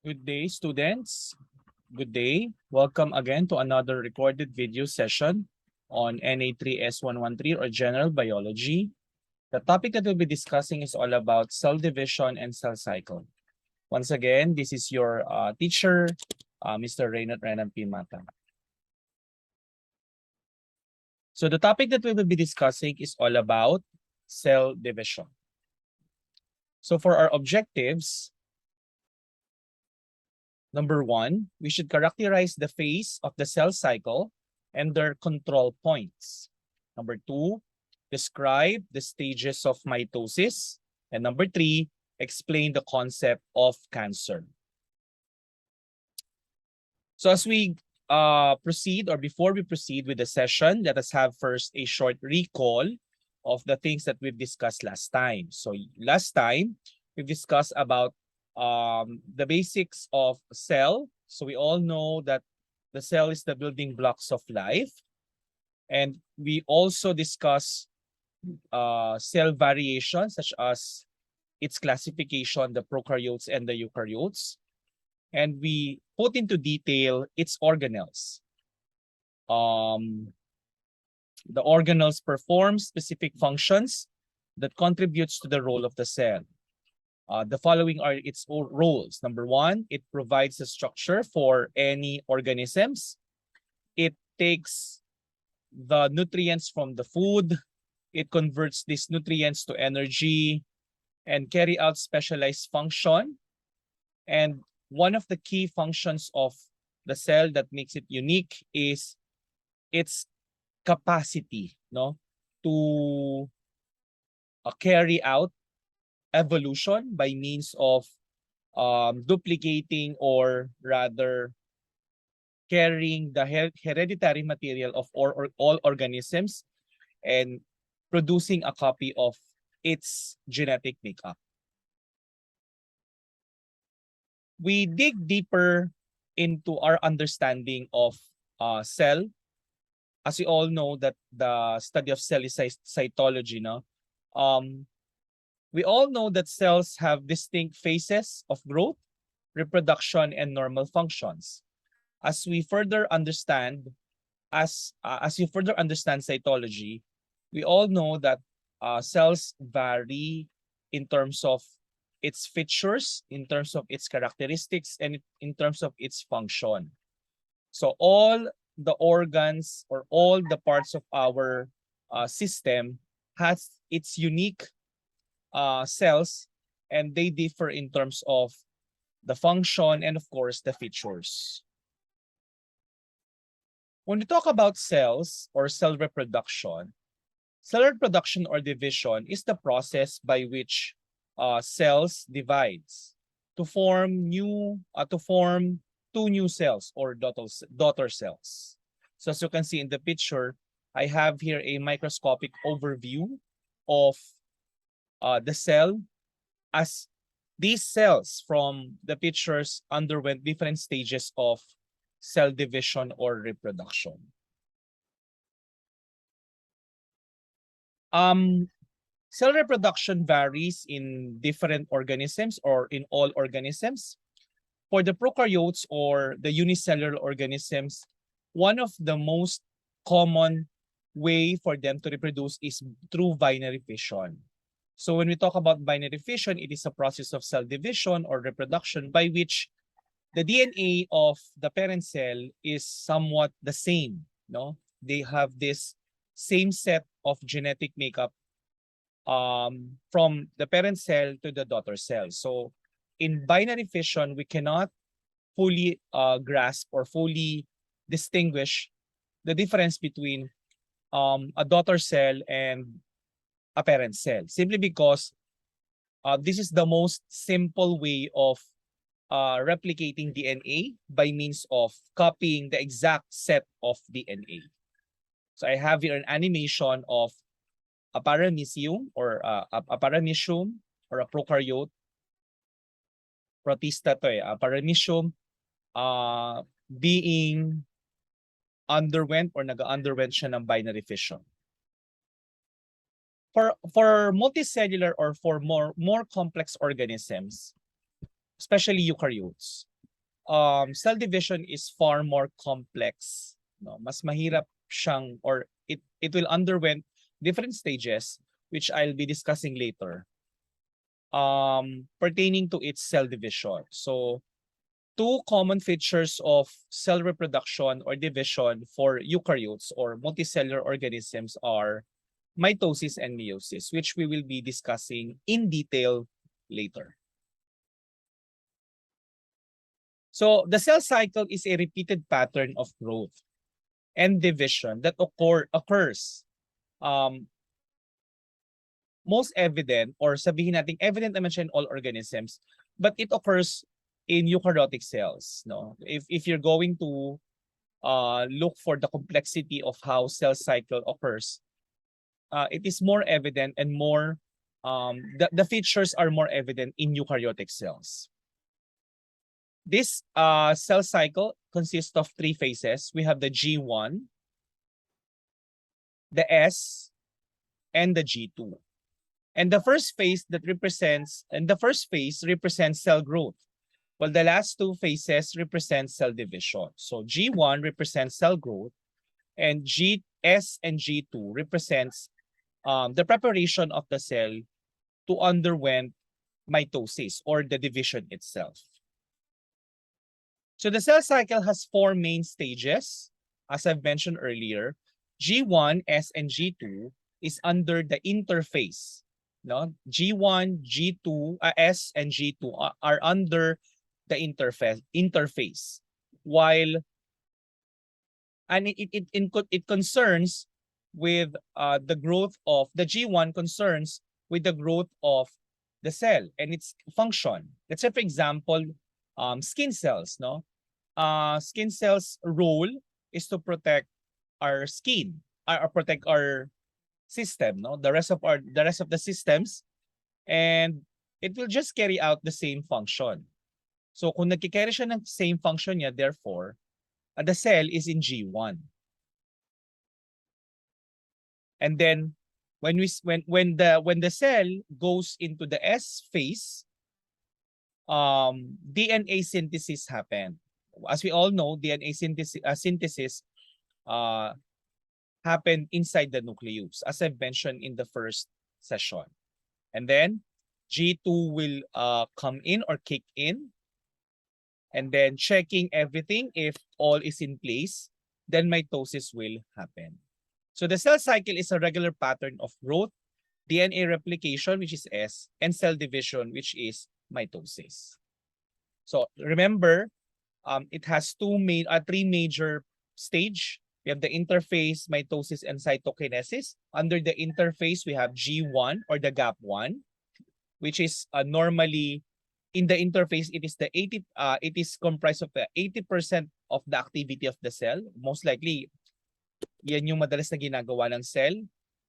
Good day, students. Good day. Welcome again to another recorded video session on NA3S113 or General Biology. The topic that we'll be discussing is all about cell division and cell cycle. Once again, this is your teacher, Mr. Reynard Renan P. Mata. So the topic that we will be discussing is all about cell division. So for our objectives, number one, we should characterize the phase of the cell cycle and their control points. Number two, describe the stages of mitosis. And number three, explain the concept of cancer. So as we proceed, or before we proceed with the session, let us have first a short recall of the things that we've discussed last time. So last time, we've discussed about the basics of cell. So we all know that the cell is the building blocks of life. And we also discuss cell variations such as its classification, the prokaryotes and the eukaryotes. And we put into detail its organelles. The organelles perform specific functions that contributes to the role of the cell. The following are its roles. Number one, it provides a structure for any organisms. It takes the nutrients from the food. It converts these nutrients to energy and carry out specialized function. And one of the key functions of the cell that makes it unique is its capacity, to carry out evolution by means of duplicating, or rather carrying the hereditary material of all organisms and producing a copy of its genetic makeup. We dig deeper into our understanding of cell. As we all know that the study of cell is cytology, we all know that cells have distinct phases of growth, reproduction, and normal functions. As we further understand, as you further understand cytology, we all know that cells vary in terms of its features, in terms of its characteristics, and in terms of its function. So all the organs or all the parts of our system has its unique cells, and they differ in terms of the function and of course the features. When we talk about cells or cell reproduction or division is the process by which cells divides to form two new cells or daughter cells. So as you can see in the picture, I have here a microscopic overview of the cell, as these cells from the pictures underwent different stages of cell division or reproduction. Cell reproduction varies in different organisms or in all organisms. For the prokaryotes or the unicellular organisms, one of the most common way for them to reproduce is through binary fission. So when we talk about binary fission, it is a process of cell division or reproduction by which the DNA of the parent cell is somewhat the same. They have this same set of genetic makeup from the parent cell to the daughter cell. So in binary fission, we cannot fully grasp or fully distinguish the difference between a daughter cell and a parent cell, simply because this is the most simple way of replicating DNA by means of copying the exact set of DNA. So I have here an animation of a paramecium or a paramecium or a prokaryote. Protista to a paramecium being underwent or nag-underwent siya ng binary fission. For multicellular or for more complex organisms, especially eukaryotes, cell division is far more complex. No? Mas mahirap siyang, or it will underwent different stages, which I'll be discussing later, pertaining to its cell division. So two common features of cell reproduction or division for eukaryotes or multicellular organisms are mitosis and meiosis, which we will be discussing in detail later. So the cell cycle is a repeated pattern of growth and division that occurs most evident, or sabihin natin evident naman siya in all organisms, but it occurs in eukaryotic cells. No? If you're going to look for the complexity of how cell cycle occurs, it is more evident and more, the features are more evident in eukaryotic cells. This cell cycle consists of three phases. We have the G1, the S, and the G2. And the first phase represents cell growth, while the last two phases represent cell division. So G1 represents cell growth, and S and G2 represents the preparation of the cell to underwent mitosis or the division itself. So the cell cycle has four main stages. As I've mentioned earlier, G1, S, and G2 is under the interphase. No? G1, G2, S, and G2 are under the interphase. While it concerns with the growth of the G1 concerns with the growth of the cell and its function. Let's say, for example, skin cells. No, skin cells' role is to protect our skin, or protect our system. No, the rest of the systems, and it will just carry out the same function. So kung nagkikarry siya ng same function niya, therefore, the cell is in G1. And then when the cell goes into the S phase, DNA synthesis happen. As we all know, DNA synthesis happen inside the nucleus, as I've mentioned in the first session. And then G2 will come in or kick in, and then checking everything. If all is in place, then mitosis will happen. So the cell cycle is a regular pattern of growth, DNA replication, which is S, and cell division, which is mitosis. So remember, it has three major stage. We have the interphase, mitosis, and cytokinesis. Under the interphase, we have G1 or the GAP1, which is normally in the interphase. It is comprised of the 80% of the activity of the cell. Most likely, yan yung madalas na ginagawa ng cell,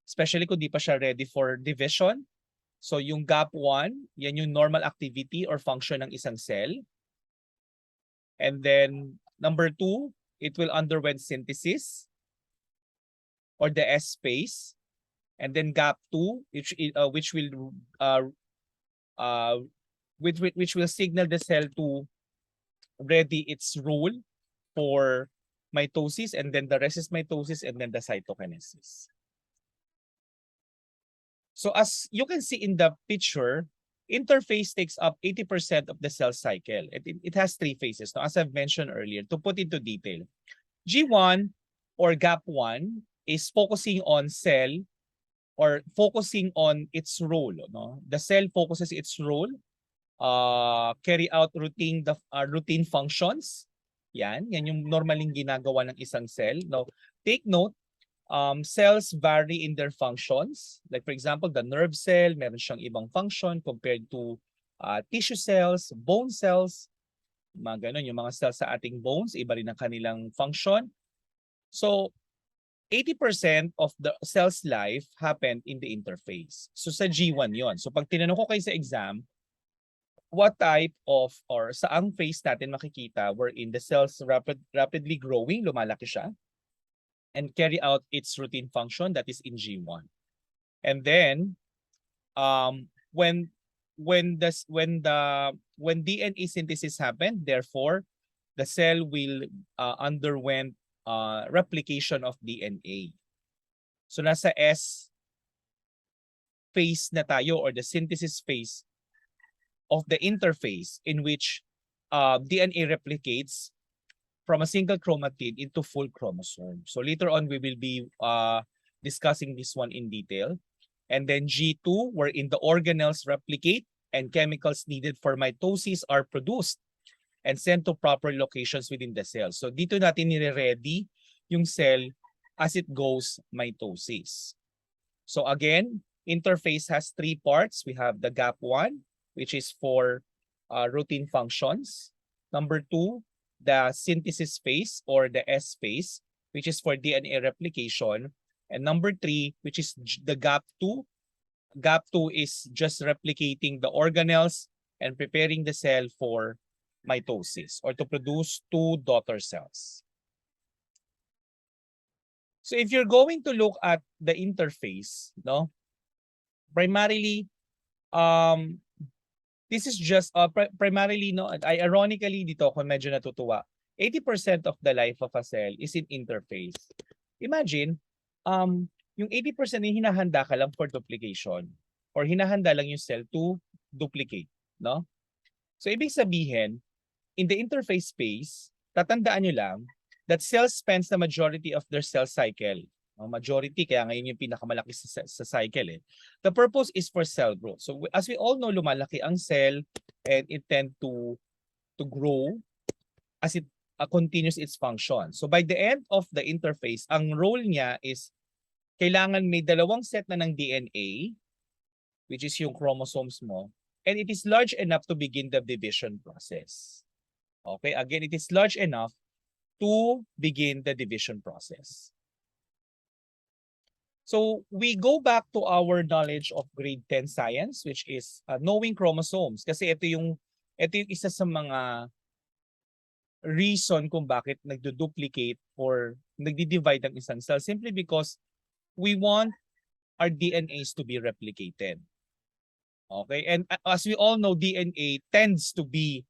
especially kung di pa siya ready for division. So yung GAP1, yan yung normal activity or function ng isang cell. And then number 2, it will underwent synthesis or the S phase. And then GAP2, which will signal the cell to ready its role for mitosis, and then the rest is mitosis, and then the cytokinesis. So as you can see in the picture, interphase takes up 80% of the cell cycle. It has three phases. Now, as I've mentioned earlier, to put into detail, G1 or GAP1 is focusing on cell, or focusing on its role. No? The cell focuses its role, carry out routine functions. Yan yung normaling ginagawa ng isang cell. Now, take note, cells vary in their functions. Like for example, the nerve cell, meron siyang ibang function compared to tissue cells, bone cells, mga ganun. Yung mga cells sa ating bones, iba rin ang kanilang function. So, 80% of the cell's life happened in the interphase. So sa G1 yon. So pag tinanong ko kayo sa exam, what type of, or saang phase natin makikita wherein the cells rapidly growing, lumalaki siya, and carry out its routine function, that is in G1. And then when DNA synthesis happened, therefore the cell will underwent replication of DNA. So nasa S phase na tayo, or the synthesis phase of the interphase in which DNA replicates from a single chromatid into full chromosome. So later on, we will be discussing this one in detail. And then G2, wherein the organelles replicate and chemicals needed for mitosis are produced and sent to proper locations within the cell. So dito natin nire-ready yung cell as it goes mitosis. So again, interphase has three parts. We have the GAP1, which is for routine functions. Number 2, the synthesis phase or the S phase, which is for DNA replication. And number 3, which is the GAP2. GAP2 is just replicating the organelles and preparing the cell for mitosis or to produce 2 daughter cells. So if you're going to look at the interphase, no, primarily, this is just primarily, no, ironically dito ako medyo natutuwa. 80% of the life of a cell is in interphase. Imagine, yung 80% yung hinahanda ka lang for duplication or hinahanda lang yung cell to duplicate, no? So ibig sabihin, in the interphase phase, tatandaan nyo lang that cells spends the majority of their cell cycle. Majority, kaya ngayon yung pinakamalaki sa cycle. The purpose is for cell growth. So as we all know, lumalaki ang cell and it tend to grow as it continues its function. So by the end of the interphase, ang role niya is kailangan may dalawang set na ng DNA, which is yung chromosomes mo, and it is large enough to begin the division process. Okay, again, it is large enough to begin the division process. So we go back to our knowledge of grade 10 science, which is knowing chromosomes. Kasi ito yung isa sa mga reason kung bakit nagdo-duplicate or nagdi-divide ang isang cell, simply because we want our DNAs to be replicated. Okay, and as we all know, DNA tends to be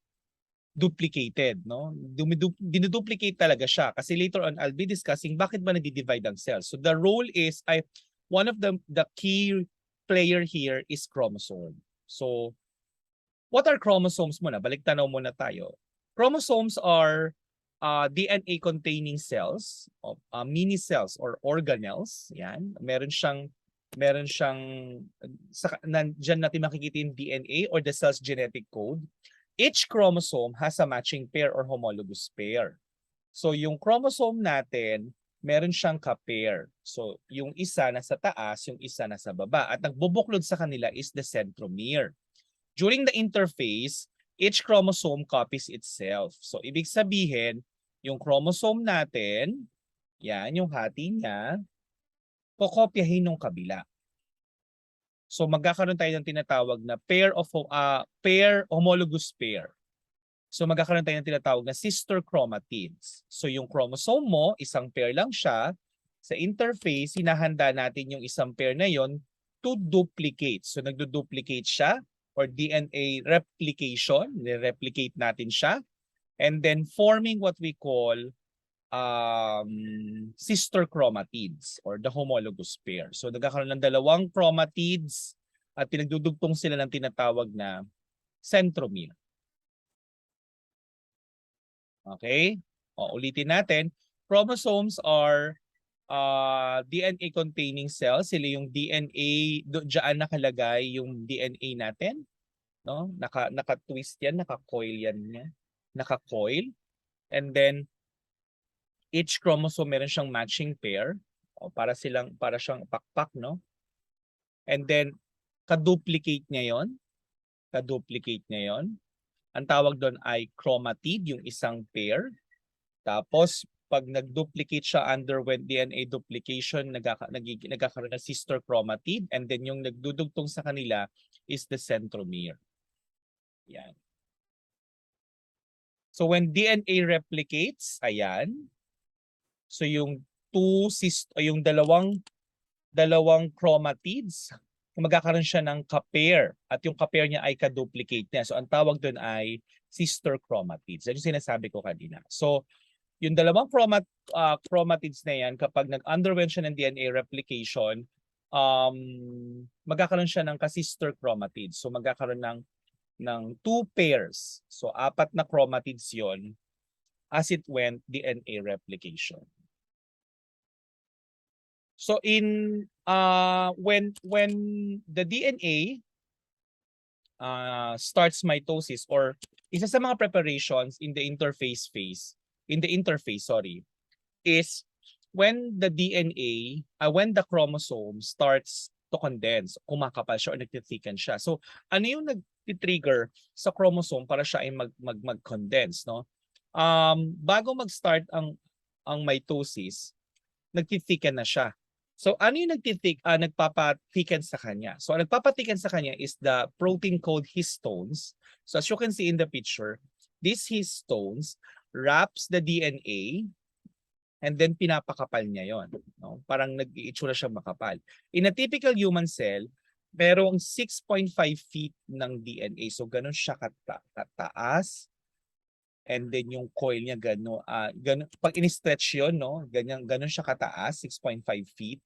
duplicated, no? Dinuduplicate talaga siya kasi later on I'll be discussing bakit ba nagdi-divide ang cells. So the role is one of the key player here is chromosome. So what are chromosomes muna? Balik tanaw muna tayo. Chromosomes are DNA containing cells, mini cells or organelles. Yan, meron siyang diyan natin makikita yung DNA or the cell's genetic code. Each chromosome has a matching pair or homologous pair. So yung chromosome natin, meron siyang ka-pair. So yung isa nasa taas, yung isa nasa baba. At nagbubuklod sa kanila is the centromere. During the interphase, each chromosome copies itself. So ibig sabihin, yung chromosome natin, yan, yung hati niya, kokopyahin ng kabila. So magkakaroon tayo ng tinatawag na pair homologous pair. So magkakaroon tayo ng tinatawag na sister chromatids. So yung chromosome mo, isang pair lang siya. Sa interphase, hinahanda natin yung isang pair na yon to duplicate. So nagdo-duplicate siya or DNA replication, replicate natin siya. And then forming what we call sister chromatids or the homologous pair. So nagkakaroon ng dalawang chromatids at pinagdudugtong sila ng tinatawag na centromere. Okay? Ulitin natin. Chromosomes are DNA containing cells. Sila yung DNA, diyan nakalagay yung DNA natin. No? Naka-twist yan, naka-coil yan niya. Naka-coil. And then each chromosome meron siyang matching pair, para siyang pakpak, no? And then ka-duplicate niya 'yon. Ka-duplicate niya 'yon. Ang tawag doon ay chromatid, yung isang pair. Tapos pag nag-duplicate siya, underwent DNA duplication, nagkakaroon ng sister chromatid, and then yung nagdudugtong sa kanila is the centromere. Yan. So when DNA replicates, ayan. So yung dalawang chromatids magkakaroon siya ng ka-pair at yung ka-pair niya ay ka-duplicate niya. So ang tawag doon ay sister chromatids. Yan yung sinasabi ko kanina. So yung dalawang chromatids na yan, kapag nag-underwent siya ng DNA replication, magkakaroon siya ng ka-sister chromatids. So magkakaroon ng 2 pairs. So 4 na chromatids yon as it went DNA replication. So when the DNA starts mitosis, or isa sa mga preparations in the interface, is when the DNA, when the chromosome starts to condense, kumakapal siya or nagtithicken siya. So ano yung nag-trigger sa chromosome para siya ay mag-condense, no? Bago mag-start ang mitosis, nagtithicken na siya. So ano yung nagpapathicken sa kanya? So ang nagpapathicken sa kanya is the protein called histones. So as you can see in the picture, these histones wraps the DNA and then pinapakapal niya yon. No? Parang nag-iitsura siya makapal. In a typical human cell, merong 6.5 feet ng DNA. So ganun siya kataas. And then yung coil niya pag in-stretch yun, no? Ganun siya kataas, 6.5 feet.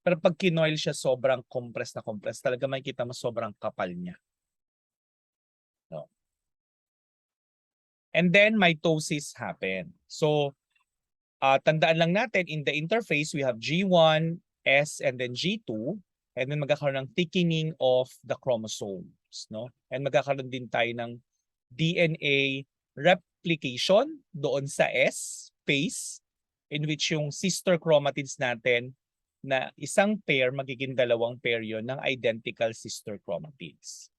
Pero pag kinoil siya, sobrang compress. Talaga makikita mo sobrang kapal niya. No? And then mitosis happen. So tandaan lang natin, in the interface, we have G1, S, and then G2. And then magkakaroon ng thickening of the chromosomes. No? And magkakaroon din tayo ng DNA replication doon sa S phase, in which yung sister chromatids natin na isang pair, magiging dalawang pair yon ng identical sister chromatids.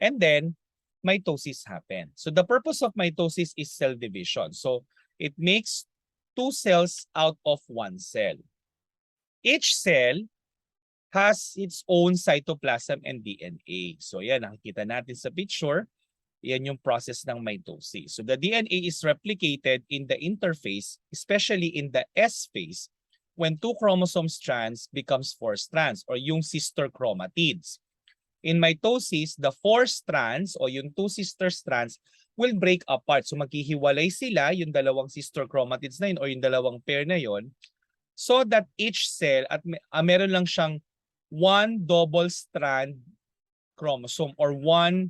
And then mitosis happen. So the purpose of mitosis is cell division. So it makes 2 cells out of 1 cell. Each cell has its own cytoplasm and DNA. So yan, nakikita natin sa picture. Yan yung process ng mitosis. So the DNA is replicated in the interface, especially in the S phase, when 2 chromosome strands becomes 4 strands, or yung sister chromatids. In mitosis, the 4 strands o yung 2 sister strands will break apart. So maghihiwalay sila, yung dalawang sister chromatids na yun o yung dalawang pair na yun, so that each cell, at meron lang siyang 1 double strand chromosome or 1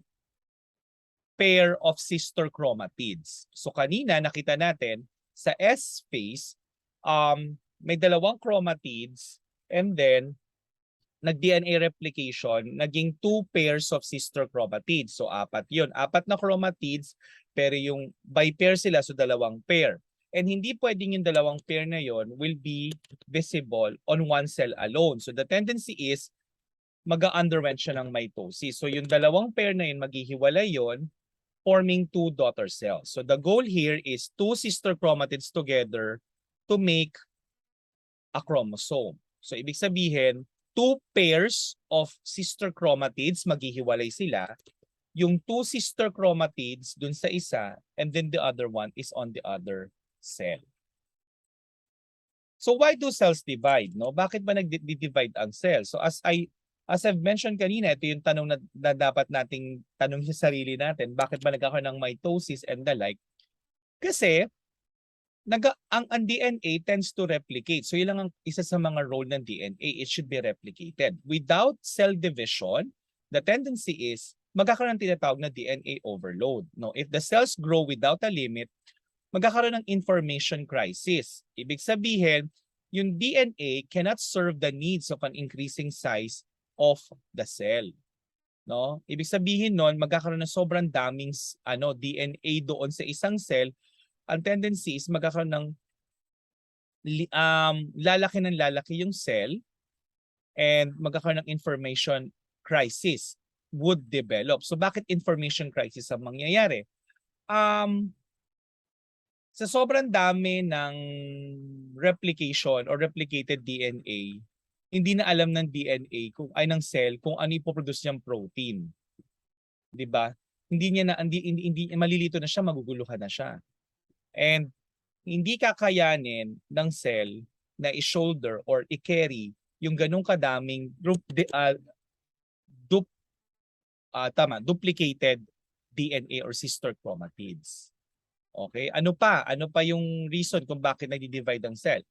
pair of sister chromatids. So kanina nakita natin sa S phase, may dalawang chromatids and then nag-DNA replication, naging 2 pairs of sister chromatids. So 4 yun. 4 na chromatids, pero yung by pair sila, so dalawang pair. And hindi pwedeng yung dalawang pair na yon will be visible on 1 cell alone. So the tendency is mag-underwent siya ng mitosis. So yung dalawang pair na yun, maghihiwalay yon, forming 2 daughter cells. So the goal here is 2 sister chromatids together to make a chromosome. So ibig sabihin, 2 pairs of sister chromatids, maghihiwalay sila. Yung 2 sister chromatids dun sa isa, and then the other one is on the other cell. So why do cells divide? No? Bakit ba nag-divide ang cell? So as I've mentioned kanina, ito yung tanong na dapat nating tanong sa sarili natin. Bakit ba nagkakaroon ng mitosis and the like? Kasi ang DNA tends to replicate. So yun lang ang isa sa mga role ng DNA. It should be replicated. Without cell division, the tendency is magkakaroon ng tinatawag na DNA overload. No? If the cells grow without a limit, magkakaroon ng information crisis. Ibig sabihin, yung DNA cannot serve the needs of an increasing size of the cell. No? Ibig sabihin nun, magkakaroon ng sobrang daming DNA doon sa isang cell. Ang tendency is magkakaroon ng lalaki yung cell and magkakaroon ng information crisis would develop. So bakit information crisis ang mangyayari? Sa sobrang dami ng replication or replicated DNA, hindi na alam ng DNA ng cell kung ano ipoproduce niyang protein. 'Di ba? Hindi malilito na siya, maguguluhan na siya. And hindi kakayanin ng cell na i-shoulder or i-carry yung ganung kadaming duplicated DNA or sister chromatids. Okay? Ano pa? Ano pa yung reason kung bakit nagdi-divide ang cell?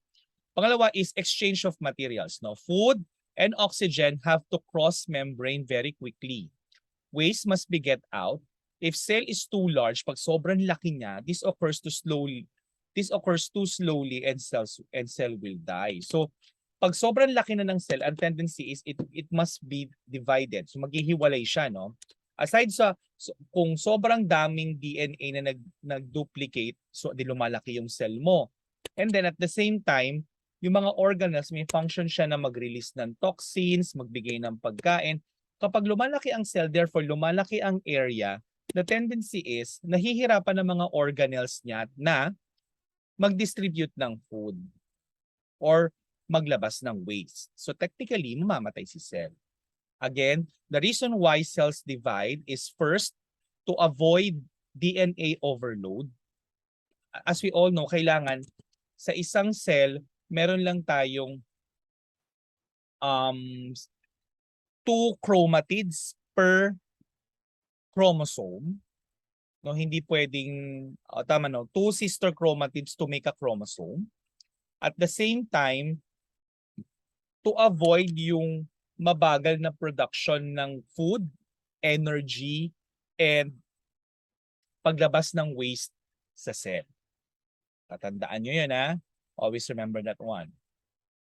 Pangalawa is exchange of materials. No? Food and oxygen have to cross membrane very quickly. Waste must be get out. If cell is too large, pag sobrang laki niya, this occurs too slowly and cell will die. So, pag sobrang laki na ng cell, ang tendency is it must be divided. So, maghihiwalay siya, no? Aside sa kung sobrang daming DNA na nag-duplicate, so di lumalaki yung cell mo. And then at the same time, yung mga organelles, may function siya na mag-release ng toxins, magbigay ng pagkain. Kapag lumalaki ang cell, therefore lumalaki ang area, the tendency is nahihirapan ng mga organelles niya na mag-distribute ng food or maglabas ng waste. So technically, mamamatay si cell. Again, the reason why cells divide is first, to avoid DNA overload. As we all know, kailangan sa isang cell, meron lang tayong 2 chromatids per chromosome. No, hindi pwedeng, 2 sister chromatids to make a chromosome. At the same time, to avoid yung mabagal na production ng food, energy, and paglabas ng waste sa cell. Tatandaan nyo yun, ha? Always remember that one.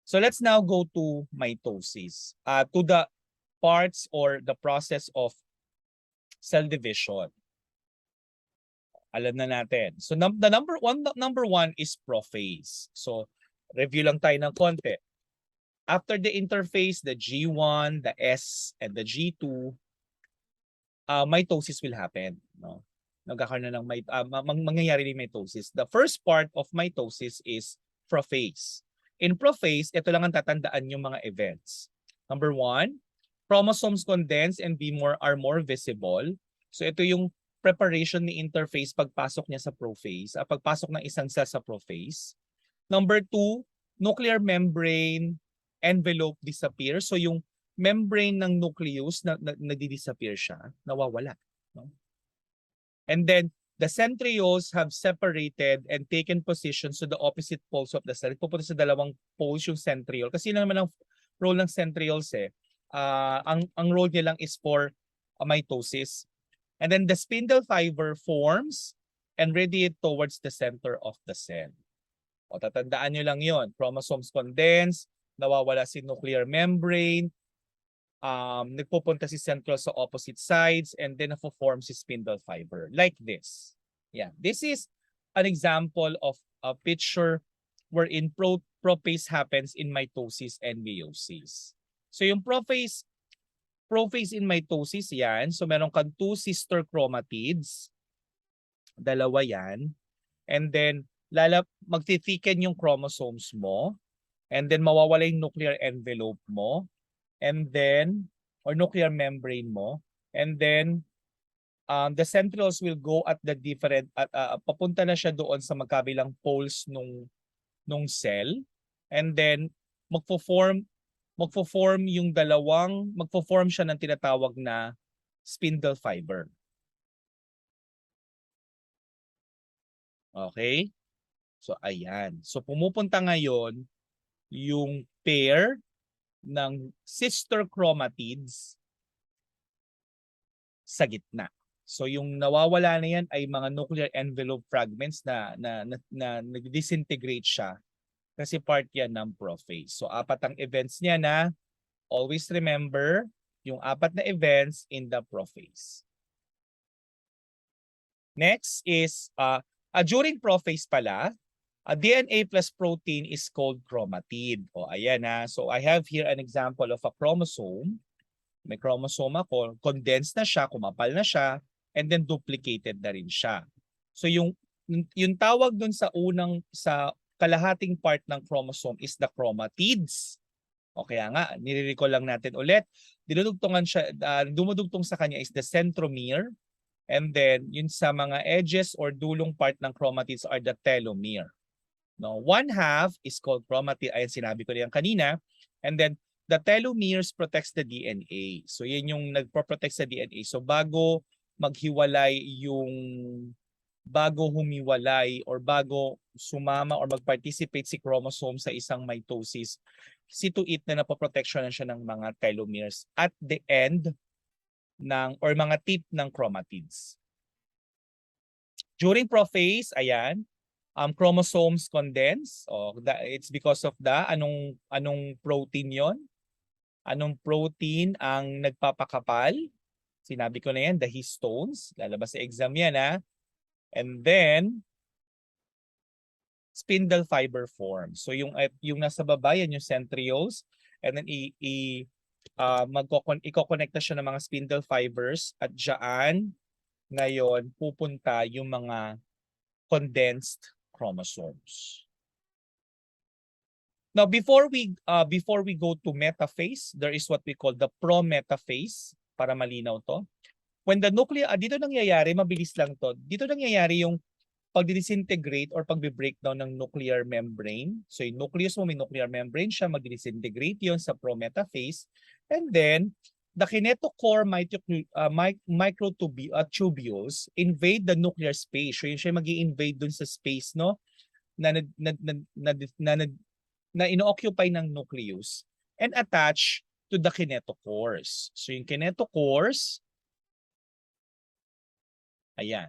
So let's now go to mitosis, to the parts or the process of cell division. Alam na natin. So the number one is prophase. So review lang tayo ng konti. After the interphase, the G1, the S, and the G2, mitosis will happen. No? Nagkakaroon na ng mangyayari ng mitosis. The first part of mitosis is prophase. In prophase, ito lang ang tatandaan yung mga events. Number 1, chromosomes condense and are more visible. So ito yung preparation ni interphase pagpasok niya sa prophase, pagpasok ng isang cell sa prophase. Number 2, nuclear membrane envelope disappears. So yung membrane ng nucleus nagdi-disappear siya, nawawala. No? And then the centrioles have separated and taken positions to the opposite poles of the cell. Pupunta sa dalawang poles yung centriole. Kasi yun naman ang role ng centrioles eh. Ang role niya lang is for mitosis. And then the spindle fiber forms and radiate towards the center of the cell. O tatandaan nyo lang yun. Chromosomes condense, nawawala si nuclear membrane, nagpupunta si central sa opposite sides, and then na-form si spindle fiber. Like this. Yeah, this is an example of a picture wherein prophase happens in mitosis and meiosis. So yung prophase in mitosis yan. So meron kang 2 sister chromatids. Dalawa yan. And then magti-thicken yung chromosomes mo. And then mawawala yung nuclear envelope mo. And then, or nuclear membrane mo. And then, the centrioles will go at the different, papunta na siya doon sa magkabilang poles nung cell. And then, magpo-form siya ng tinatawag na spindle fiber. Okay? So, ayan. So, pumupunta ngayon yung pair ng sister chromatids sa gitna. So yung nawawala na yan ay mga nuclear envelope fragments na nag-disintegrate siya kasi part yan ng prophase. So 4 ang events niya na always remember yung 4 na events in the prophase. Next is during prophase pala, DNA plus protein is called chromatid. O ayan na. So I have here an example of a chromosome. May chromosome ako, condensed na siya, kumapal na siya, and then duplicated na rin siya. So yung tawag dun sa kalahating part ng chromosome is the chromatids. O kaya nga, nire-recall lang natin ulit. Dumudugtong sa kanya is the centromere. And then yun sa mga edges or dulong part ng chromatids are the telomere. No, 1/2 is called chromatid. Ayan, sinabi ko na yan kanina. And then, the telomeres protects the DNA. So yan yung nagpo-protect sa DNA. So bago humiwalay or bago sumama or mag-participate si chromosome sa isang mitosis, see-to-it na napoproteksyonan siya ng mga telomeres at the end or mga tip ng chromatids. During prophase, ayan, chromosomes condense. It's because of anong protein yon? Anong protein ang nagpapakapal? Sinabi ko na yan, the histones. Lalabas sa exam yan, ha? And then, spindle fiber form. So yung nasa baba, yan yung centrioles. And then i-connect siya ng mga spindle fibers at dyan ngayon pupunta yung mga condensed chromosomes. Now before we go to metaphase, there is what we call the prometaphase, para malinaw to. When the nuclear dito nangyayari, mabilis lang to. Dito nangyayari yung pag-disintegrate or pag-breakdown ng nuclear membrane. So yung nucleus mo may nuclear membrane siya, mag-disintegrate yon sa prometaphase. And then the kinetochore microtubules invade the nuclear space. So yun siya mag-i-invade dun sa space, no, na ino-occupy ng nucleus and attach to the kinetochores. So yung kinetochores, ayan.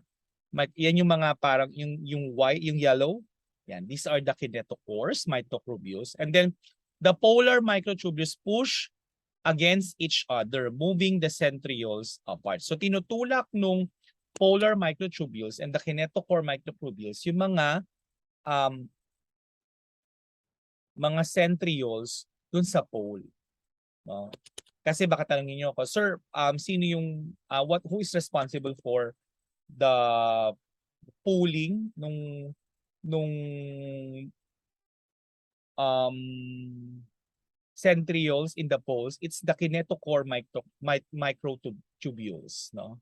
Yan yung mga parang yung white, yung yellow. Yan, these are the kinetochores, mitochondrials. And then the polar microtubules push against each other, moving the centrioles apart. So tinutulak nung polar microtubules and the kinetochore microtubules yung mga centrioles dun sa pole. No? Kasi baka tanongin niyo ako, sir, sino yung who is responsible for the pooling nung centrioles in the poles? It's the kinetochore microtubules, no?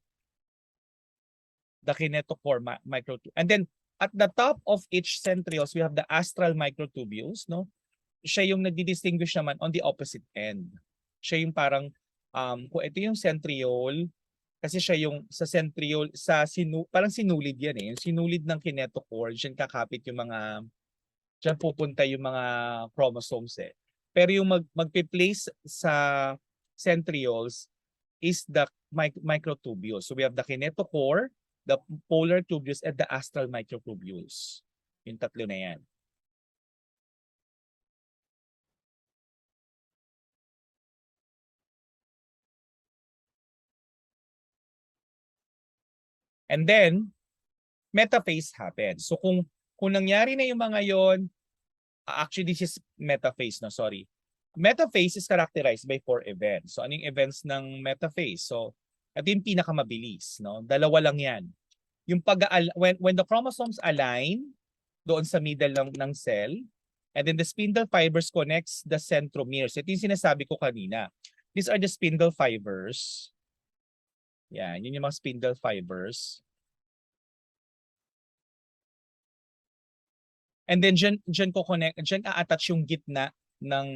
The kinetochore microtubules. And then at the top of each centrioles, we have the astral microtubules, no? Siya yung nagdi-distinguish naman on the opposite end. Siya yung parang kung ito yung centriole, kasi siya yung sa centriole, parang sinulid yan eh. Yung sinulid ng kinetochore, diyan kakapit yung diyan pupunta yung mga chromosomes eh. Pero yung magpe-place sa centrioles is the microtubules. So we have the kinetochore, the polar tubules, and the astral microtubules. Yung tatlo na yan. And then, metaphase happens. So kung nangyari na yung mga yon, actually this is metaphase, no, sorry. Metaphase is characterized by 4 events. So ano yung events ng metaphase? So ito yung pinakamabilis, no? Dalawa lang yan. Yung when the chromosomes align doon sa middle ng cell, and then the spindle fibers connects the centromeres. Ito yung sinasabi ko kanina. These are the spindle fibers. Yan, yun yung mga spindle fibers. And then dyan a-attach yung gitna ng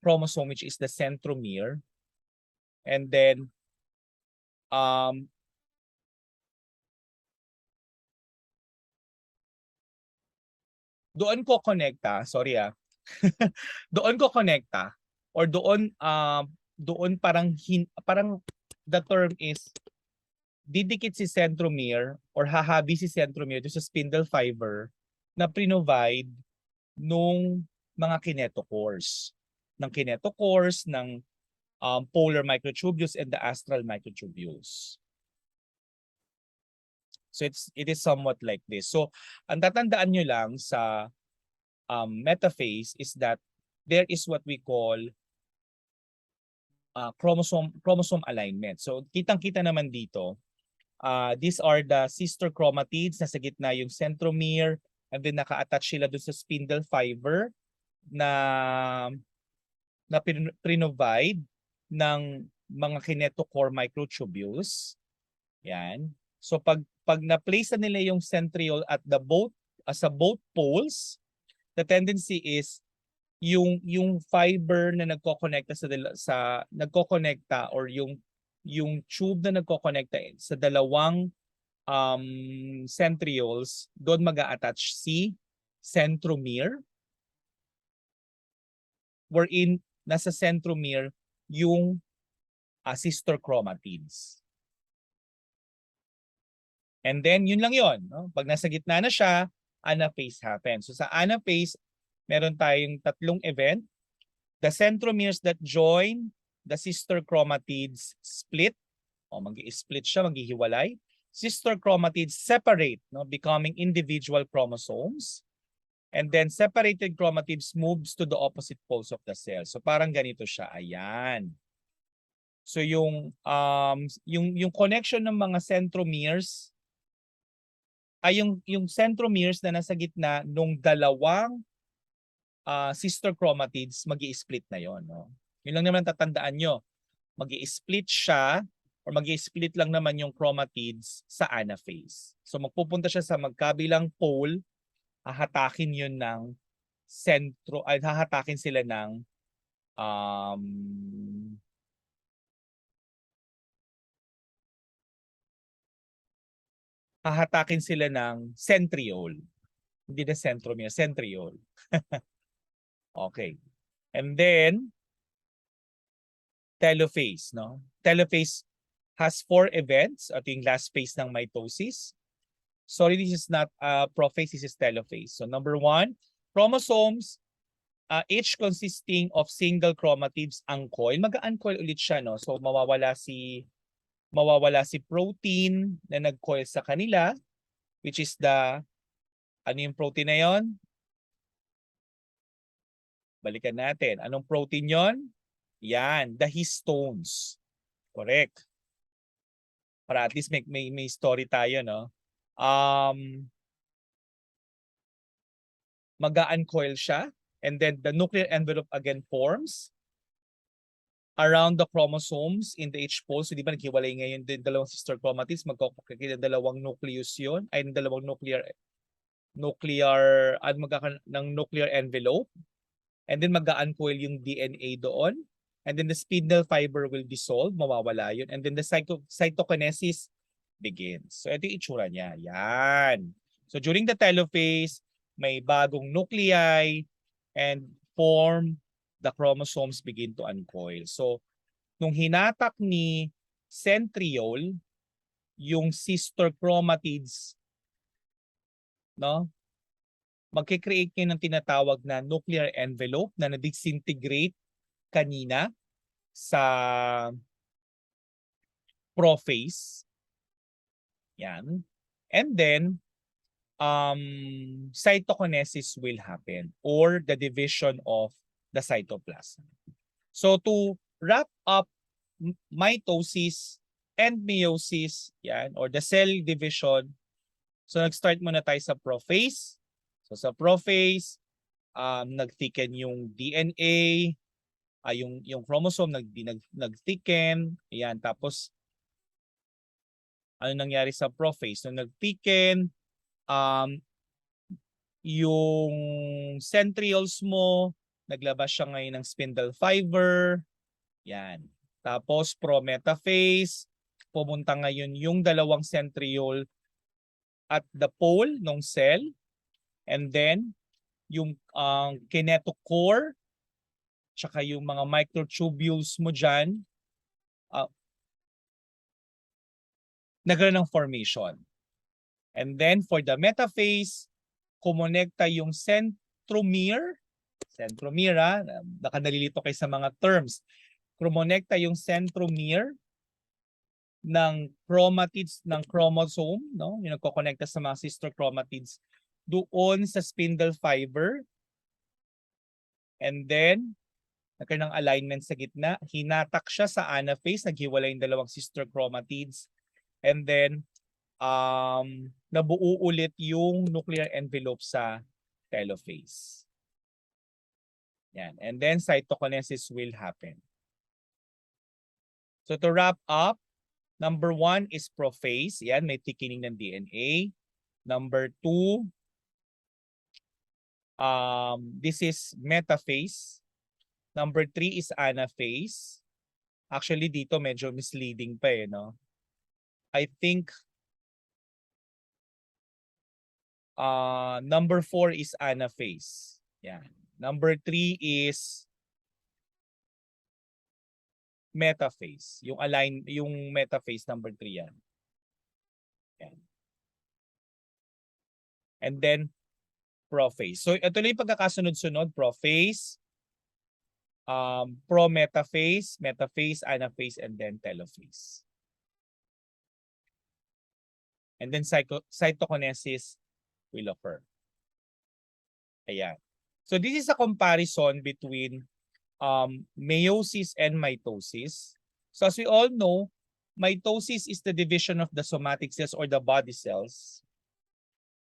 chromosome, which is the centromere. And then doon ko connecta, sorry doon ko connecta or doon parang the term is didikit si centromere or hahabi si centromere to sa spindle fiber na provide nung mga kinetochores. Ng polar microtubules and the astral microtubules. So it is somewhat like this. So ang tatandaan nyo lang sa metaphase is that there is what we call chromosome alignment. So kitang-kita naman dito, these are the sister chromatids, nasa gitna yung centromere, and then naka-attach sila doon sa spindle fiber na provide ng mga kinetochore microtubules. Yan. So pag na-place na nila yung centriole at sa both poles, the tendency is yung fiber na nagko-connecta nagko-connecta or yung tube na nagko-connecta sa dalawang centrioles, doon mag-a-attach si centromere, wherein nasa centromere yung sister chromatids. And then yun lang yun, no? Pag nasa gitna na siya, anaphase happens. So sa anaphase, meron tayong tatlong event. The centromeres that join the sister chromatids split, o mag-i-split siya, maghihiwalay. Sister chromatids separate, no, becoming individual chromosomes. And then separated chromatids moves to the opposite poles of the cell. So parang ganito siya. Ayan. So yung connection ng mga centromeres ay yung centromeres na nasa gitna nung dalawang sister chromatids, magi-split na yon, no? Yun lang naman tatandaan nyo. Magi-split siya or magi-split lang naman yung chromatids sa anaphase. So magpupunta siya sa magkabilang pole, hahatakin yun ng hahatakin sila ng hahatakin sila ng centriole. Hindi na centromere, centriole. Okay. And then telophase, no? Telophase has 4 events. Ito yung last phase ng mitosis. Sorry, this is not prophase, this is telophase. So number 1, chromosomes, each consisting of single chromatids uncoil. Mag-uncoil ulit siya, no? So mawawala si protein na nag-coil sa kanila, which is ano yung protein na yon? Balikan natin. Anong protein yon? Yan, the histones. Correct. Para at least may story tayo, no? Mag-uncoil siya, and then the nuclear envelope again forms around the chromosomes in the H pole. So di ba naghiwalay ngayon din dalawang sister chromatids, magkakakita dalawang nucleus yun, ay dalawang magkakaroon ng nuclear envelope, and then mag-uncoil yung DNA doon, and then the spindle fiber will dissolve, mawawala yun, and then the cytokinesis begins. So ito yung itsura niya. Yan. So during the telophase, may bagong nuclei and the chromosomes begin to uncoil. So nung hinatak ni centriole yung sister chromatids, no? Magke-create kayo ng tinatawag na nuclear envelope na na-disintegrate kanina sa prophase. Yan. And then cytokinesis will happen, or the division of the cytoplasm. So to wrap up mitosis and meiosis, yan, or the cell division, so nag-start muna tayo sa prophase. So sa prophase, nag-thicken yung DNA, yung chromosome nag-thicken, yan. Tapos ano nangyari sa prophase? So nag-thicken, yung centrioles mo, naglabas siya ngayon ng spindle fiber. Yan. Tapos prometaphase, pumunta ngayon yung dalawang centriole at the pole ng cell. And then yung kinetochore, tsaka yung mga microtubules mo dyan, nagkaroon ng formation. And then for the metaphase, kumonekta yung centromere, baka nalilito kayo sa mga terms. Kumonekta yung centromere ng chromatids ng chromosome, no? Yung nagko-connecta sa mga sister chromatids doon sa spindle fiber. And then nagkaroon ng alignment sa gitna, hinatak siya sa anaphase, naghiwalay yung dalawang sister chromatids. And then nabuo ulit yung nuclear envelope sa telophase. Yan. And then cytokinesis will happen. So to wrap up, number 1 is prophase. Yan, may thickening ng DNA. Number 2, This is metaphase. Number 3 is anaphase. Actually, dito medyo misleading pa eh, no? I think number 4 is anaphase. Yeah. Number 3 is metaphase. Yung metaphase number 3 yan. Yan. And then prophase. So ito lang yung pagkakasunod-sunod, prophase, prometaphase, metaphase, anaphase, and then telophase. And then cytokinesis will occur. Ayan. So this is a comparison between meiosis and mitosis. So as we all know, mitosis is the division of the somatic cells or the body cells.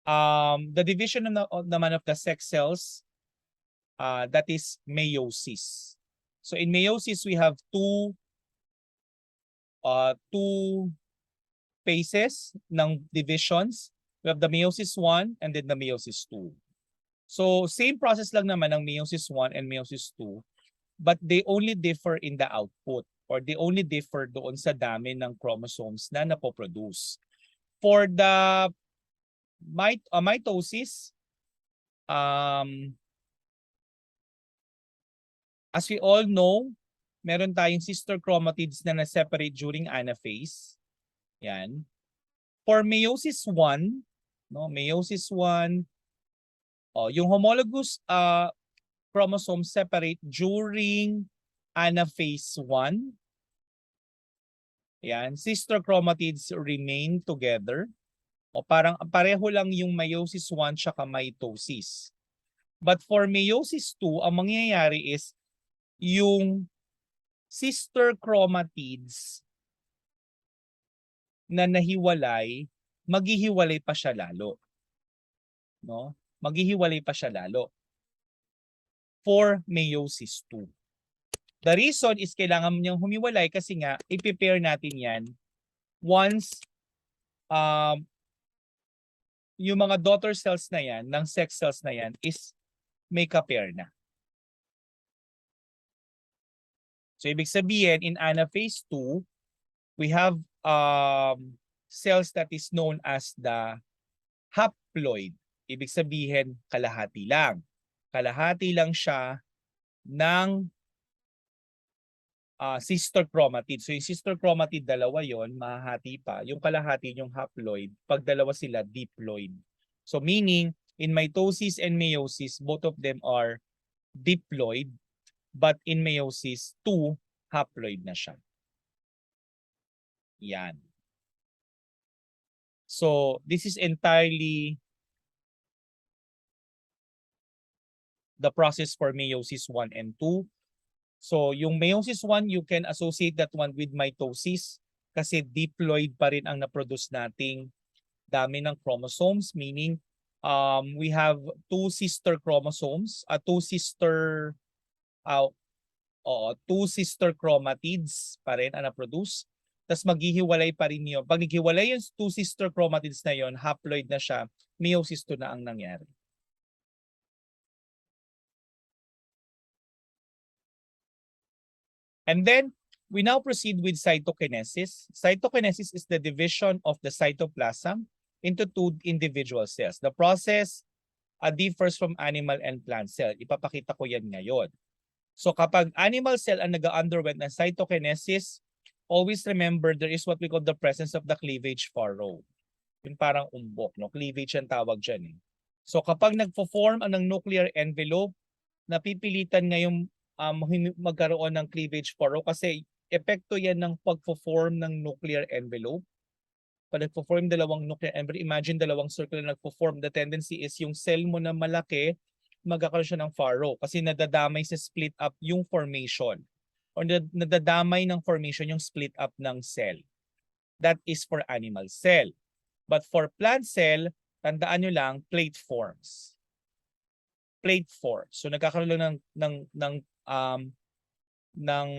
The division naman of the sex cells, that is meiosis. So in meiosis, we have two phases ng divisions. We have the meiosis 1 and then the meiosis 2. So same process lang naman ng meiosis 1 and meiosis 2, but they only differ in the output or they only differ doon sa dami ng chromosomes na napoproduce. For the mitosis, as we all know, meron tayong sister chromatids na na-separate during anaphase. Yan. For meiosis 1, no, meiosis 1, yung homologous chromosomes separate during anaphase 1. Yan, sister chromatids remain together. O parang pareho lang yung meiosis 1 tsaka mitosis. But for meiosis 2, ang mangyayari is yung sister chromatids na nahiwalay, maghihiwalay pa siya lalo. No? Maghihiwalay pa siya lalo for meiosis 2. The reason is kailangan niyang humiwalay kasi nga i-prepare natin yan once yung mga daughter cells na yan, ng sex cells na yan is may ka-pair na. So ibig sabihin in anaphase 2, we have cells that is known as the haploid. Ibig sabihin kalahati lang. Kalahati lang siya ng sister chromatid. So yung sister chromatid, dalawa yon, mahahati pa. Yung kalahati yung haploid, pag dalawa sila, diploid. So meaning, in mitosis and meiosis, both of them are diploid, but in meiosis, 2 haploid na siya. Yan. So this is entirely the process for meiosis 1 and 2. So yung meiosis 1, you can associate that one with mitosis kasi diploid pa rin ang na-produce nating dami ng chromosomes, meaning we have two sister chromosomes, two sister chromatids pa rin ang na-produce. Tapos maghihiwalay pa rin yun. Pag naghiwalay yung two sister chromatids na yon, haploid na siya, meiosis 2 na ang nangyari. And then, we now proceed with cytokinesis. Cytokinesis is the division of the cytoplasm into two individual cells. The process differs from animal and plant cell. Ipapakita ko yan ngayon. So kapag animal cell ang nag-underwent ng cytokinesis, always remember there is what we call the presence of the cleavage furrow. Yung parang umbok, no? Cleavage ang tawag dyan eh. So kapag nagpo-form ang nuclear envelope, napipilitan ngayong magkaroon ng cleavage furrow kasi epekto yan ng pagpo-form ng nuclear envelope. Pag nagpo-form dalawang nuclear envelope, imagine dalawang circle na nagpo-form, the tendency is yung cell mo na malaki, magkakaroon siya ng furrow kasi nadadamay sa split up yung formation or nadadamay ng formation yung split up ng cell. That is for animal cell. But for plant cell, tandaan nyo lang, plate forms. Plate forms. So nagkakaroon lang ng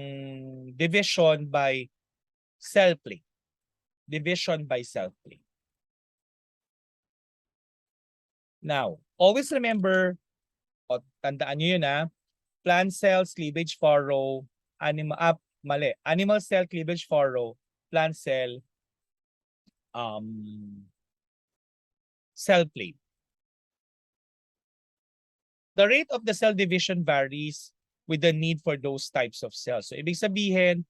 division by cell plate. Division by cell plate. Now, always remember O, tandaan nyo yun ha. Plant cells, cleavage furrow, animal cell, cleavage furrow, plant cell, cell plate. The rate of the cell division varies with the need for those types of cells. So ibig sabihin,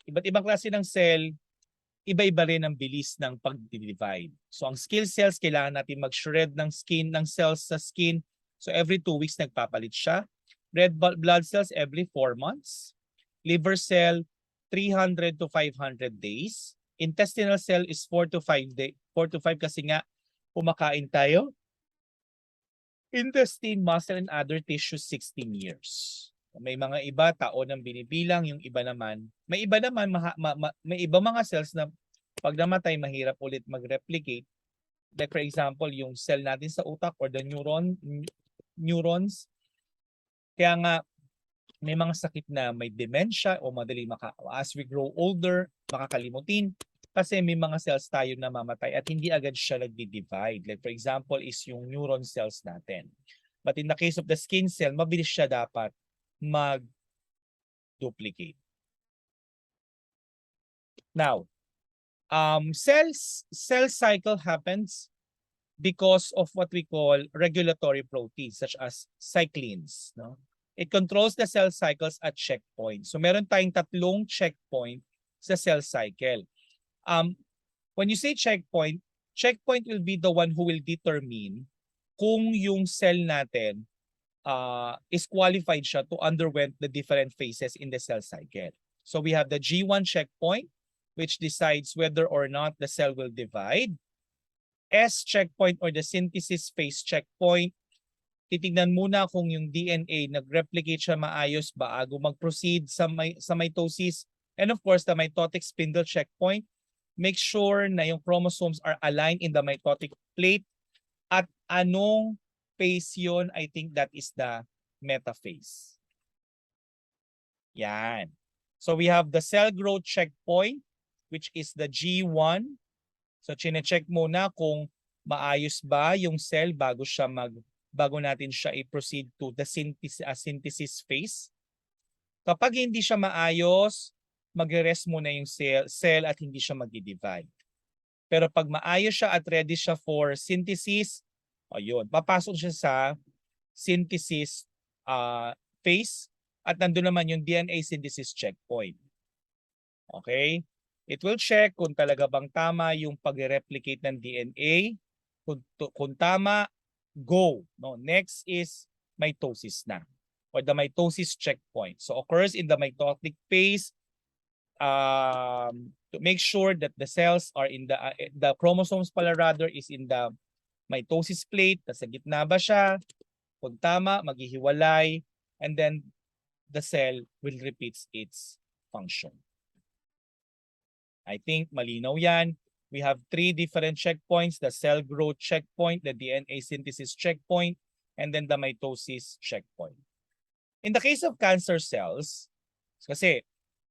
iba't ibang klase ng cell, iba-iba rin ang bilis ng pag-divide. So ang skill cells, kailangan natin mag-shred ng skin, ng cells sa skin. So every 2 weeks nagpapalit siya. Red blood cells every 4 months. Liver cell, 300 to 500 days. Intestinal cell is 4 to 5 days. 4 to 5 kasi nga kumakain tayo. Intestine, muscle, and other tissues, 16 years. May mga iba, taon ang binibilang, yung iba naman, may iba naman, may iba mga cells na pag namatay, mahirap ulit mag-replicate. Like for example, yung cell natin sa utak or the neurons. Kaya nga, may mga sakit na may dementia o madali as we grow older, makakalimutin. Kasi may mga cells tayo na mamatay at hindi agad siya nagdi-divide. Like for example is yung neuron cells natin. But in the case of the skin cell, mabilis siya dapat mag-duplicate. Now, cell cycle happens because of what we call regulatory proteins such as cyclins. No? It controls the cell cycles at checkpoints. So meron tayong 3 checkpoint sa cell cycle. When you say checkpoint will be the one who will determine kung yung cell natin is qualified siya to underwent the different phases in the cell cycle. So we have the G1 checkpoint, which decides whether or not the cell will divide. S checkpoint or the synthesis phase checkpoint, titignan muna kung yung DNA nag-replicate siya maayos bago mag-proceed sa mitosis. And of course, the mitotic spindle checkpoint, make sure na yung chromosomes are aligned in the mitotic plate. At anong phase yun? I think that is the metaphase. Yan. So we have the cell growth checkpoint, which is the G1. So chine-check muna kung maayos ba yung cell bago natin siya i-proceed to the synthesis phase. Kapag hindi siya maayos, magre-rest muna yung cell at hindi siya mag-divide. Pero pag maayos siya at ready siya for synthesis, ayun, papasok siya sa synthesis phase at nandun naman yung DNA synthesis checkpoint. Okay? It will check kung talaga bang tama yung pag-replicate ng DNA. Kung tama, go. No? Next is mitosis na or the mitosis checkpoint. So occurs in the mitotic phase. To make sure that the cells are in the chromosomes pala rather is in the mitosis plate, nasa gitna ba siya? Kung tama, maghihiwalay, and then the cell will repeat its function. I think malinaw yan. We have 3 different checkpoints, the cell growth checkpoint, the DNA synthesis checkpoint, and then the mitosis checkpoint. In the case of cancer cells, kasi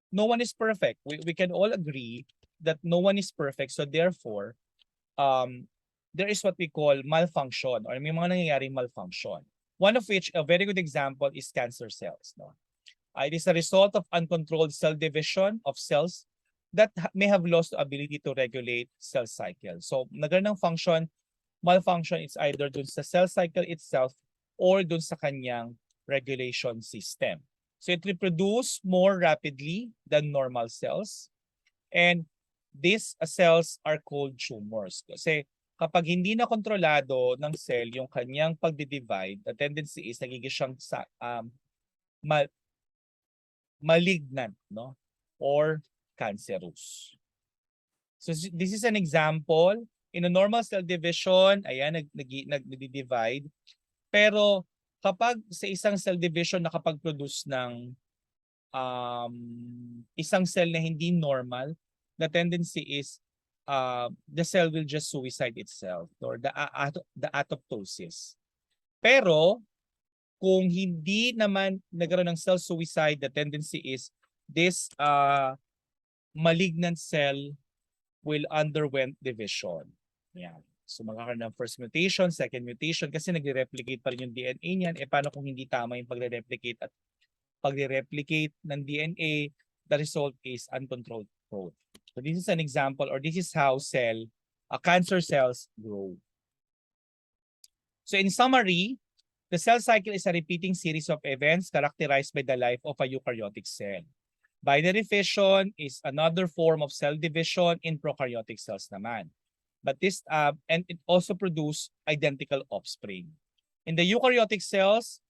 no one is perfect. We can all agree that no one is perfect. So therefore, there is what we call malfunction or may mga nangyayaring malfunction. One of which, a very good example is cancer cells. No? It is a result of uncontrolled cell division of cells that may have lost the ability to regulate cell cycle. So nagkaroon ng function, malfunction is either dun sa cell cycle itself or dun sa kanyang regulation system. So it reproduces more rapidly than normal cells. And these cells are called tumors. Kasi kapag hindi na kontrolado ng cell yung kanyang pagdi-divide, the tendency is nagiging siyang malignant, no? Or cancerous. So this is an example. In a normal cell division, ayan, nag-divide. Pero kapag sa isang cell division nakapag-produce ng isang cell na hindi normal, the tendency is the cell will just suicide itself or the apoptosis. Pero kung hindi naman nagkaroon ng cell suicide, the tendency is this malignant cell will underwent division. Yeah. So magkakaroon ng first mutation, second mutation kasi nagre-replicate pa rin yung DNA niyan. Paano kung hindi tama yung pagre-replicate at pagre-replicate ng DNA, the result is uncontrolled growth. So this is an example, or this is how cancer cells grow. So in summary, the cell cycle is a repeating series of events characterized by the life of a eukaryotic cell. Binary fission is another form of cell division in prokaryotic cells naman. But this and it also produce identical offspring. In the eukaryotic cells,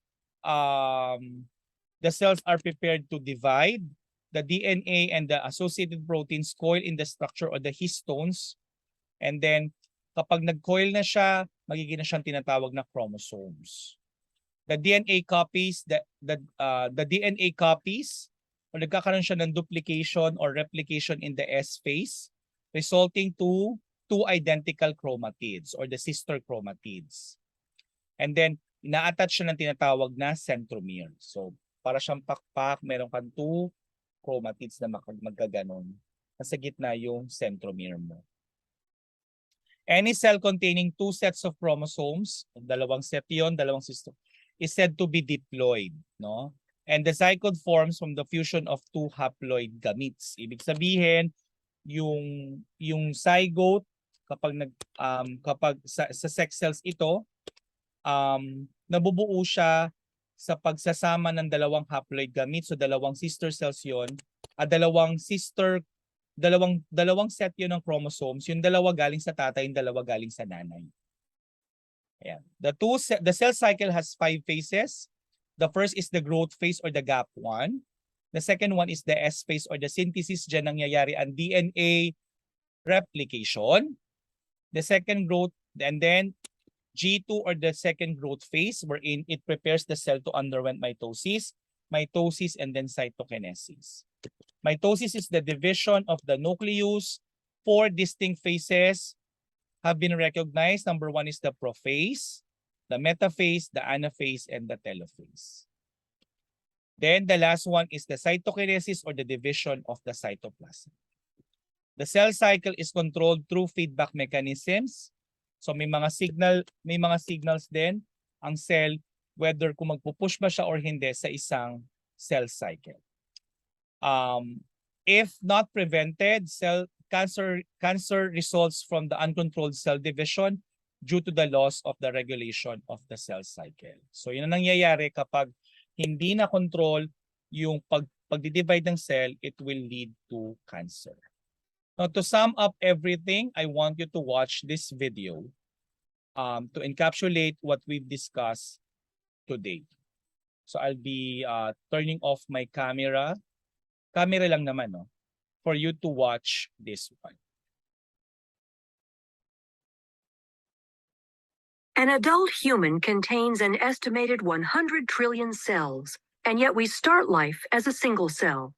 the cells are prepared to divide. The DNA and the associated proteins coil in the structure of the histones. And then, kapag nag-coil na siya, magiging na siyang tinatawag na chromosomes. The DNA copies, the DNA copies, o nagkakaroon siya ng duplication or replication in the S phase, resulting to two identical chromatids or the sister chromatids. And then, ina-attach siya ng tinatawag na centromere. So, para siyang pakpak, meron kang two chromatids na magkaganon. Nasa gitna yung centromere mo. Any cell containing two sets of chromosomes, dalawang set yun, dalawang sister, is said to be diploid, no? And the zygote forms from the fusion of two haploid gametes. Ibig sabihin, yung zygote kapag sa sex cells ito, nabubuo siya sa pagsasama ng dalawang haploid gametes, so dalawang sister cells yon, dalawang set yun ng chromosomes, yung dalawa galing sa tatay, yung dalawa galing sa nanay. Ayan. The cell cycle has 5 phases. The first is the growth phase or the gap 1. The second one is the S phase or the synthesis. Diyan nangyayari ang DNA replication. The second growth, and then G2 or the second growth phase wherein it prepares the cell to undergo mitosis, and then cytokinesis. Mitosis is the division of the nucleus. 4 distinct phases have been recognized. Number 1 is the prophase, the metaphase, the anaphase, and the telophase. Then the last one is the cytokinesis or the division of the cytoplasm. The cell cycle is controlled through feedback mechanisms. So may mga signals din ang cell whether kung magpupush ba siya or hindi sa isang cell cycle. If not prevented, cancer results from the uncontrolled cell division due to the loss of the regulation of the cell cycle. So yun ang nangyayari kapag hindi na control yung pagdi-divide ng cell, it will lead to cancer. Now, to sum up everything, I want you to watch this video to encapsulate what we've discussed today. So I'll be turning off my camera. Camera lang naman, no? For you to watch this one. An adult human contains an estimated 100 trillion cells, and yet we start life as a single cell.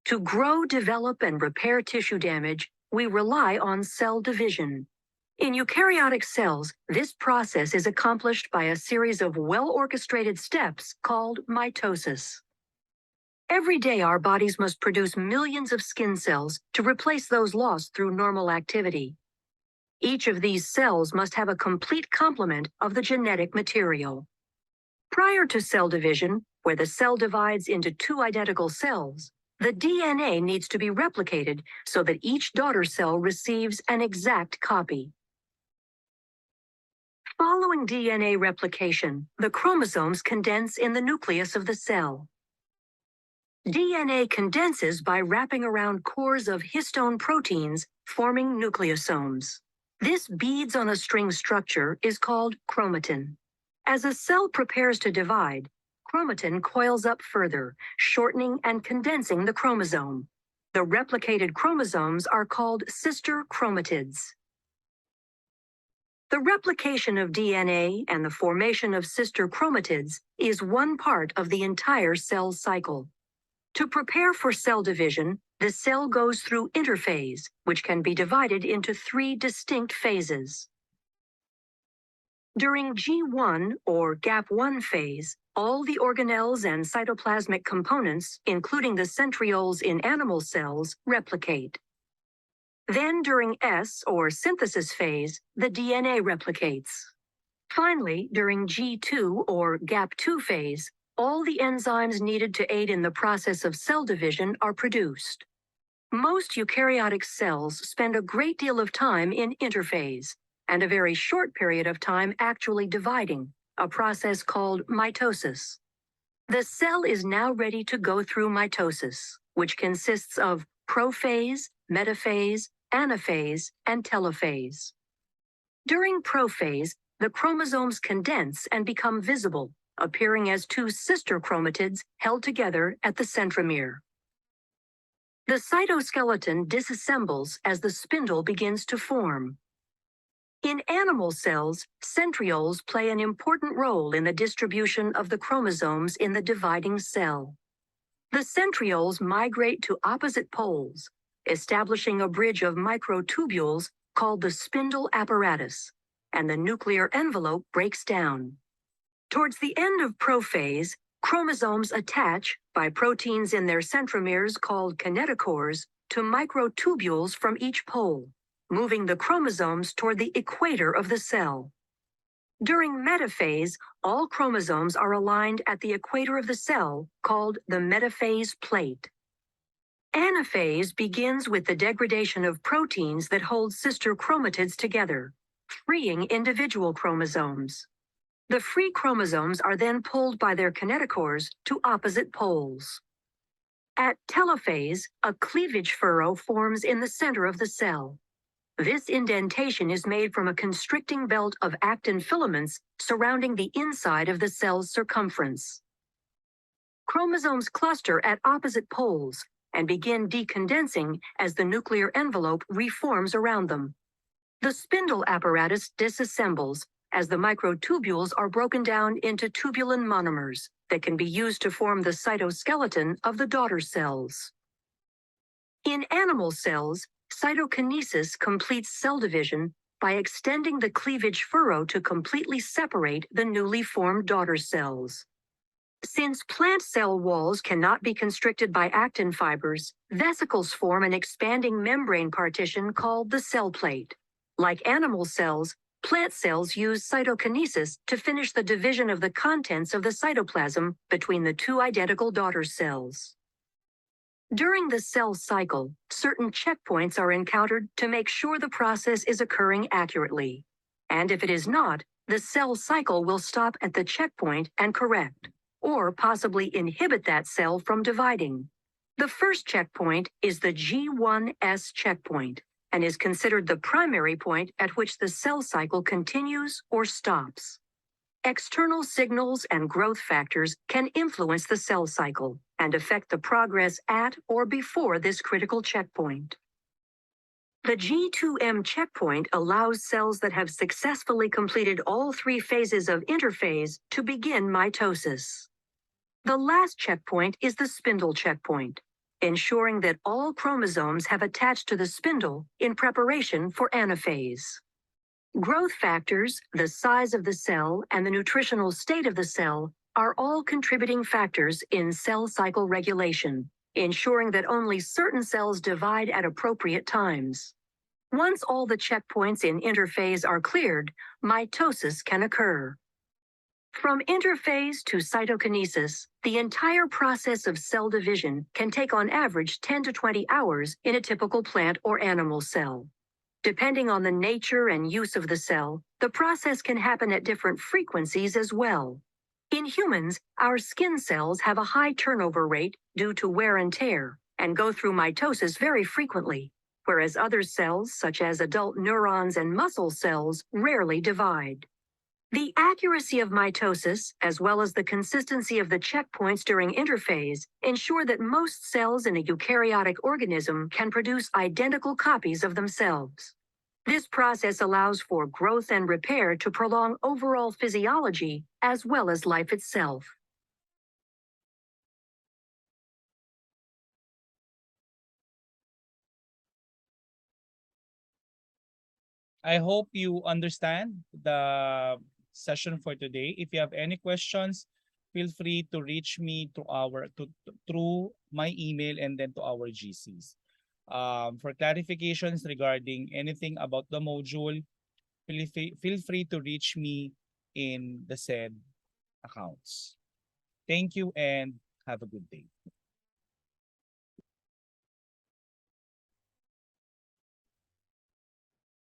To grow, develop, and repair tissue damage, we rely on cell division. In eukaryotic cells, this process is accomplished by a series of well-orchestrated steps called mitosis. Every day, our bodies must produce millions of skin cells to replace those lost through normal activity. Each of these cells must have a complete complement of the genetic material. Prior to cell division, where the cell divides into two identical cells, the DNA needs to be replicated so that each daughter cell receives an exact copy. Following DNA replication, the chromosomes condense in the nucleus of the cell. DNA condenses by wrapping around cores of histone proteins, forming nucleosomes. This beads on a string structure is called chromatin. As a cell prepares to divide, chromatin coils up further, shortening and condensing the chromosome. The replicated chromosomes are called sister chromatids. The replication of DNA and the formation of sister chromatids is one part of the entire cell cycle. To prepare for cell division, the cell goes through interphase, which can be divided into 3 distinct phases. During G1 or gap1 phase, all the organelles and cytoplasmic components, including the centrioles in animal cells, replicate. Then during S, or synthesis phase, the DNA replicates. Finally, during G2, or GAP2 phase, all the enzymes needed to aid in the process of cell division are produced. Most eukaryotic cells spend a great deal of time in interphase, and a very short period of time actually dividing, a process called mitosis. The cell is now ready to go through mitosis, which consists of prophase, metaphase, anaphase, and telophase. During prophase, the chromosomes condense and become visible, appearing as two sister chromatids held together at the centromere. The cytoskeleton disassembles as the spindle begins to form. In animal cells, centrioles play an important role in the distribution of the chromosomes in the dividing cell. The centrioles migrate to opposite poles, establishing a bridge of microtubules called the spindle apparatus, and the nuclear envelope breaks down. Towards the end of prophase, chromosomes attach by proteins in their centromeres called kinetochores to microtubules from each pole, moving the chromosomes toward the equator of the cell. During metaphase, all chromosomes are aligned at the equator of the cell, called the metaphase plate. Anaphase begins with the degradation of proteins that hold sister chromatids together, freeing individual chromosomes. The free chromosomes are then pulled by their kinetochores to opposite poles. At telophase, a cleavage furrow forms in the center of the cell. This indentation is made from a constricting belt of actin filaments surrounding the inside of the cell's circumference. Chromosomes cluster at opposite poles and begin decondensing as the nuclear envelope reforms around them. The spindle apparatus disassembles as the microtubules are broken down into tubulin monomers that can be used to form the cytoskeleton of the daughter cells. In animal cells, cytokinesis completes cell division by extending the cleavage furrow to completely separate the newly formed daughter cells. Since plant cell walls cannot be constricted by actin fibers, vesicles form an expanding membrane partition called the cell plate. Like animal cells, plant cells use cytokinesis to finish the division of the contents of the cytoplasm between the two identical daughter cells. During the cell cycle, certain checkpoints are encountered to make sure the process is occurring accurately. And if it is not, the cell cycle will stop at the checkpoint and correct, or possibly inhibit that cell from dividing. The first checkpoint is the G1S checkpoint, and is considered the primary point at which the cell cycle continues or stops. External signals and growth factors can influence the cell cycle and affect the progress at or before this critical checkpoint. The G2M checkpoint allows cells that have successfully completed all three phases of interphase to begin mitosis. The last checkpoint is the spindle checkpoint, ensuring that all chromosomes have attached to the spindle in preparation for anaphase. Growth factors, the size of the cell, and the nutritional state of the cell are all contributing factors in cell cycle regulation, ensuring that only certain cells divide at appropriate times. Once all the checkpoints in interphase are cleared, mitosis can occur. From interphase to cytokinesis, the entire process of cell division can take on average 10 to 20 hours in a typical plant or animal cell. Depending on the nature and use of the cell, the process can happen at different frequencies as well. In humans, our skin cells have a high turnover rate due to wear and tear and go through mitosis very frequently, whereas other cells, such as adult neurons and muscle cells, rarely divide. The accuracy of mitosis, as well as the consistency of the checkpoints during interphase, ensure that most cells in a eukaryotic organism can produce identical copies of themselves. This process allows for growth and repair to prolong overall physiology as well as life itself. I hope you understand the session for today. If you have any questions, feel free to reach me through my email and then to our GCs. For clarifications regarding anything about the module, feel free to reach me in the said accounts. Thank you and have a good day.